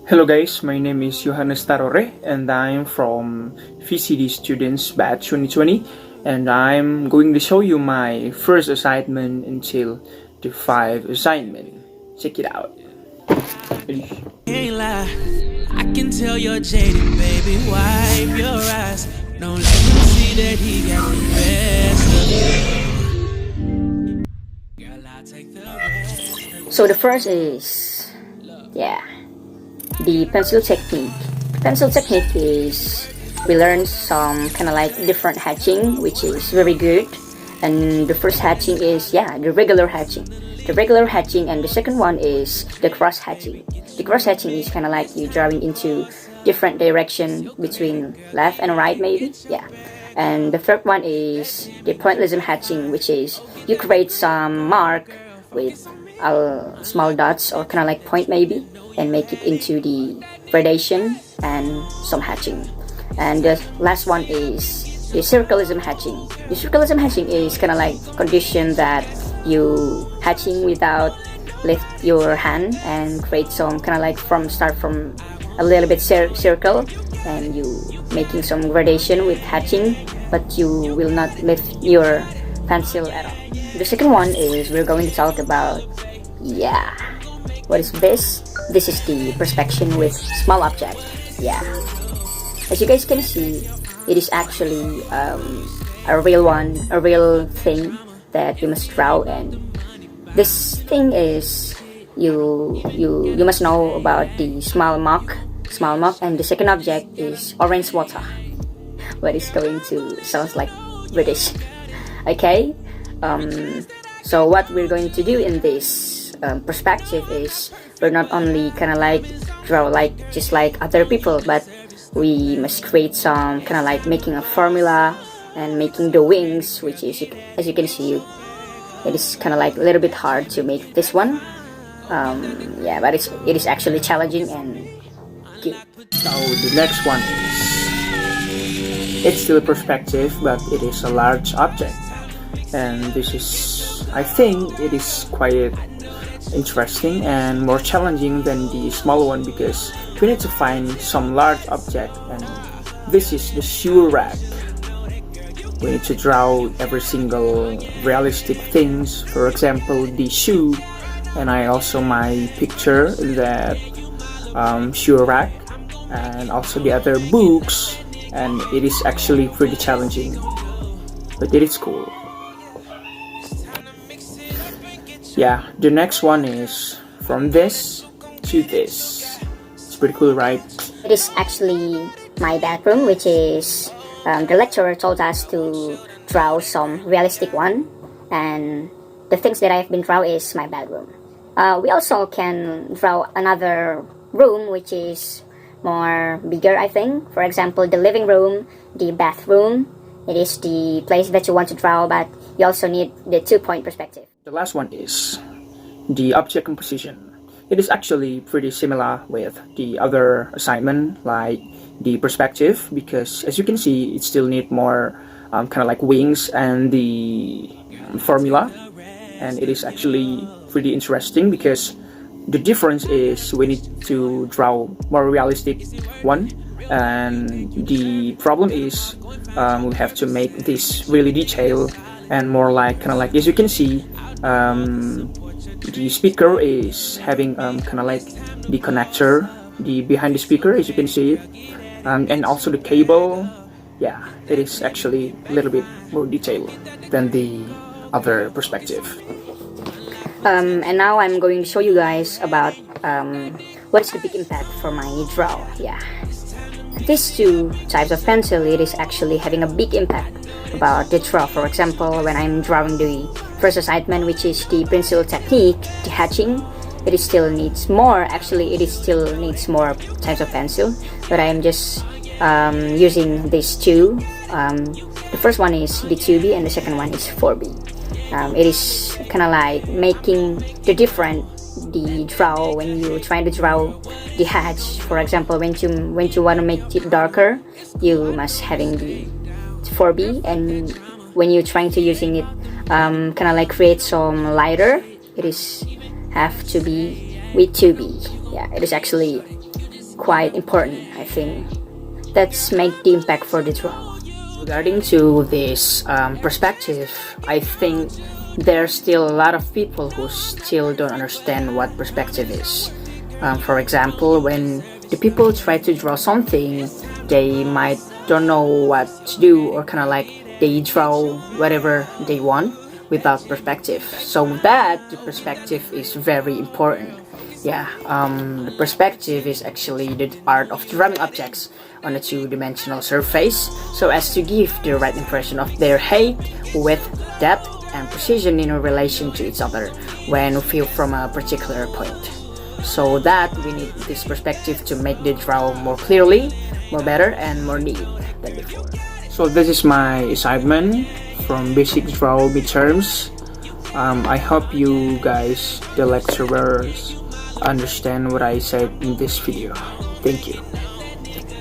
Hello guys, my name is Johannes Tarore and I'm from VCD Students Batch 2020 and I'm going to show you my first assignment until the 5 assignment. Check it out. Ain't lie, I can tell you're jaded, baby. Wipe your eyes. Don't let him see that he got the best of you. Girl, I'll take the rest. So the first is, the pencil technique. Pencil technique is we learn some kind of like different hatching, which is very good. And the first hatching is the regular hatching. The regular hatching, and the second one is the cross hatching. The cross hatching is kind of like you drawing into different direction between left and right, maybe. And the third one is the pointillism hatching, which is you create some mark with small dots or kind of like point maybe, and make it into the gradation and some hatching. And the last one is the circleism hatching. The circleism hatching is kind of like condition that you hatching without lift your hand and create some kind of like start from a little bit circle, and you making some gradation with hatching, but you will not lift your pencil at all. The second one is we're going to talk about what is this? This is the perspection with small object. As you guys can see, it is actually a real thing that you must draw, and this thing is you must know about the small mark, and the second object is orange water. What is going to sounds like British. Okay, so what we're going to do in this perspective is we're not only kind of like draw like just like other people, but we must create some kind of like making a formula and making the wings, which is, as you can see, it is kind of like a little bit hard to make this one. But it is actually challenging and good. So the next one it's still perspective, but it is a large object, and this is, I think it is quite interesting and more challenging than the small one, because we need to find some large object, and this is the shoe rack. We need to draw every single realistic things, for example the shoe, and I also my picture in that shoe rack, and also the other books, and it is actually pretty challenging, but it is cool. The next one is from this to this. It's pretty cool, right? It is actually my bedroom, which is the lecturer told us to draw some realistic one, and the things that I've been draw is my bedroom. We also can draw another room which is more bigger, I think. For example, the living room, the bathroom. It is the place that you want to draw, but you also need the 2-point perspective. The last one is the object composition. It is actually pretty similar with the other assignment, like the perspective, because as you can see, it still need more kind of like wings and the formula, and it is actually pretty interesting because the difference is we need to draw more realistic one, and the problem is we have to make this really detailed and more like kind of like, as you can see, the speaker is having kind of like the connector, the behind the speaker, as you can see it, and also the cable. It is actually a little bit more detailed than the other perspective. And now I'm going to show you guys about what is the big impact for my draw. These two types of pencil, it is actually having a big impact about the draw. For example, when I'm drawing the first assignment, which is the pencil technique, the hatching, it still needs more. Actually, it still needs more types of pencil, but I am just using these two. The first one is the 2B and the second one is 4B. It is kind of like making the different the draw when you try to draw the hatch. For example, when you want to make it darker, you must having the 4B, and when you're trying to using it kind of like create some lighter, it is have to be with 2B. It is actually quite important, I think. That's make the impact for the draw. Regarding to this perspective, I think there's still a lot of people who still don't understand what perspective is. For example, when the people try to draw something, they might don't know what to do, or kind of like they draw whatever they want without perspective. So that the perspective is very important. Yeah, the perspective is actually the art of drawing objects on a two-dimensional surface so as to give the right impression of their height, width, depth, and precision in relation to each other when viewed from a particular point. So that we need this perspective to make the draw more clearly, more better, and more neat than before. So this is my assignment from basic draw midterms. I hope you guys, the lecturers, understand what I said in this video. Thank you.